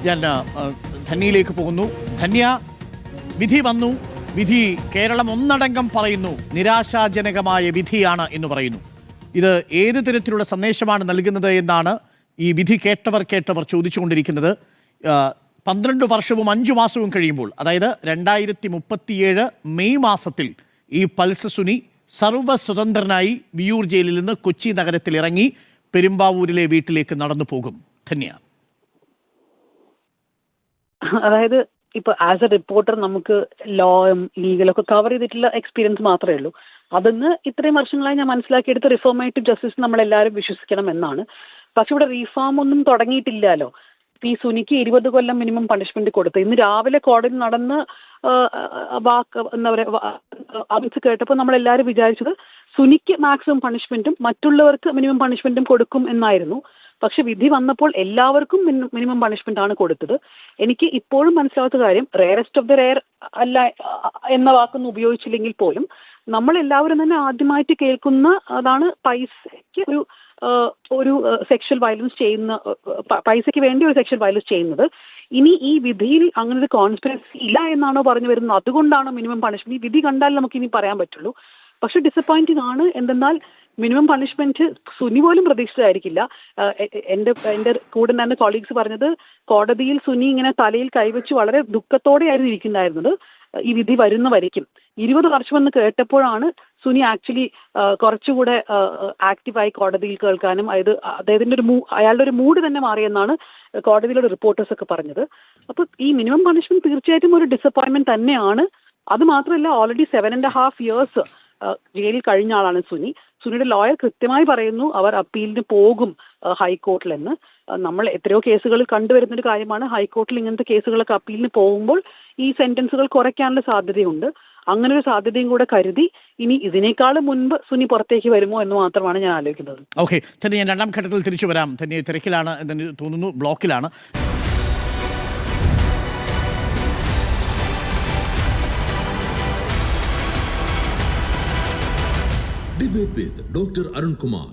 ഞാൻ ധന്യയിലേക്ക് പോകുന്നു. ധന്യ, വിധി വന്നു. വിധി കേരളം ഒന്നടങ്കം പറയുന്നു നിരാശാജനകമായ വിധിയാണ് എന്ന് പറയുന്നു. ഇത് ഏത് തരത്തിലുള്ള സന്ദേശമാണ് നൽകുന്നത് എന്നാണ് ഈ വിധി കേട്ടവർ ചോദിച്ചുകൊണ്ടിരിക്കുന്നത്. 12 വർഷവും 5 മാസവും കഴിയുമ്പോൾ, അതായത് 2037 മെയ് മാസത്തിൽ ഈ പൾസ് സുനി സർവ്വസ്വതന്ത്രനായി വിയൂർ ജയിലിൽ നിന്ന് കൊച്ചി നഗരത്തിൽ ഇറങ്ങി പെരുമ്പാവൂരിലെ വീട്ടിലേക്ക് നടന്നു പോകും. ധന്യ, അതായത് ഇപ്പൊ ആസ് എ റിപ്പോർട്ടർ നമുക്ക് ലോയും ലീഗലൊക്കെ കവർ ചെയ്തിട്ടുള്ള എക്സ്പീരിയൻസ് മാത്രമേ ഉള്ളൂ. അതിന്ന് ഇത്രയും വർഷങ്ങളായി ഞാൻ മനസ്സിലാക്കിയെടുത്ത റിഫോർമേറ്റീവ് ജസ്റ്റിസ് നമ്മളെല്ലാവരും വിശ്വസിക്കണം എന്നാണ്. പക്ഷെ ഇവിടെ റീഫോം ഒന്നും തുടങ്ങിയിട്ടില്ലല്ലോ. ഈ സുനിക്ക് 20 കൊല്ലം മിനിമം പണിഷ്മെന്റ് കൊടുത്തു. ഇന്ന് രാവിലെ കോടതി നടന്ന് എന്താ പറയുക കേട്ടപ്പോൾ നമ്മളെല്ലാവരും വിചാരിച്ചത് സുനിക്ക് മാക്സിമം പണിഷ്മെന്റും മറ്റുള്ളവർക്ക് മിനിമം പണിഷ്മെന്റും കൊടുക്കും എന്നായിരുന്നു. പക്ഷെ വിധി വന്നപ്പോൾ എല്ലാവർക്കും മിനിമം പണിഷ്മെന്റ് ആണ് കൊടുത്തത്. എനിക്ക് ഇപ്പോഴും മനസ്സിലാവാത്ത കാര്യം, റെയറസ്റ്റ് ഓഫ് ദ റെയർ അല്ല എന്ന വാക്കൊന്നും ഉപയോഗിച്ചില്ലെങ്കിൽ പോലും നമ്മളെല്ലാവരും തന്നെ ആദ്യമായിട്ട് കേൾക്കുന്ന അതാണ് പൈസയ്ക്ക് ഒരു സെക്ഷൽ വയലൻസ് ചെയ്യുന്ന, പൈസയ്ക്ക് വേണ്ടി ഒരു സെക്ഷൽ വയലൻസ് ചെയ്യുന്നത്. ഇനി ഈ വിധിയിൽ അങ്ങനെ ഒരു കോൺസ്പിറസി ഇല്ല എന്നാണോ പറഞ്ഞു വരുന്നത്? അതുകൊണ്ടാണോ മിനിമം പണിഷ്മെന്റ്? ഈ വിധി കണ്ടാൽ നമുക്ക് ഇനി പറയാൻ പറ്റുള്ളൂ. പക്ഷെ ഡിസപ്പോയിന്റിംഗ് ആണ്. എന്തെന്നാൽ മിനിമം പണിഷ്മെന്റ് സുനി പോലും പ്രതീക്ഷിച്ചതായിരിക്കില്ല. എൻ്റെ കൂടെ തന്നെ കൊളീഗ്സ് പറഞ്ഞത്, കോടതിയിൽ സുനി ഇങ്ങനെ തലയിൽ കൈവച്ച് വളരെ ദുഃഖത്തോടെയായിരുന്നു ഇരിക്കുന്നുണ്ടായിരുന്നത് ഈ വിധി വരുന്ന വരയ്ക്കും. 20 വർഷമെന്ന് കേട്ടപ്പോഴാണ് സുനി ആക്ച്വലി കുറച്ചുകൂടെ ആക്റ്റീവായി കോടതിയിൽ കേൾക്കാനും, അദ്ദേഹത്തിന്റെ അയാളുടെ ഒരു മൂഡ് തന്നെ മാറിയെന്നാണ് കോടതിയിലുള്ള റിപ്പോർട്ടേഴ്സ് ഒക്കെ പറഞ്ഞത്. അപ്പൊ ഈ മിനിമം പണിഷ്മെന്റ് തീർച്ചയായിട്ടും ഒരു ഡിസപ്പോയിന്റ്മെന്റ് തന്നെയാണ്. അത് മാത്രമല്ല, ഓൾറെഡി 7.5 years ജയിലിൽ കഴിഞ്ഞ ആളാണ് സുനി. സുനിയുടെ ലോയർ കൃത്യമായി പറയുന്നു അവർ അപ്പീലിന് പോകും ഹൈക്കോർട്ടിലെന്ന്. നമ്മൾ എത്രയോ കേസുകളിൽ കണ്ടുവരുന്നൊരു കാര്യമാണ്, ഹൈക്കോർട്ടിൽ ഇങ്ങനത്തെ കേസുകളൊക്കെ അപ്പീലിന് പോകുമ്പോൾ ഈ സെന്റൻസുകൾ കുറയ്ക്കാനുള്ള സാധ്യതയുണ്ട്. അങ്ങനെ ഒരു സാധ്യതയും കൂടെ കരുതി ഇനി ഇതിനേക്കാളും മുൻപ് സുനി പുറത്തേക്ക് വരുമോ എന്ന് മാത്രമാണ് ഞാൻ ആലോചിക്കുന്നത്. ഓക്കെ, തന്നെ ഞാൻ രണ്ടാം ഘട്ടത്തിൽ തിരിച്ചു വരാം. തന്നെ തിരക്കിലാണ് എന്ന് തോന്നുന്നു, ബ്ലോക്കിലാണ്. Debate with Dr. Arun Kumar.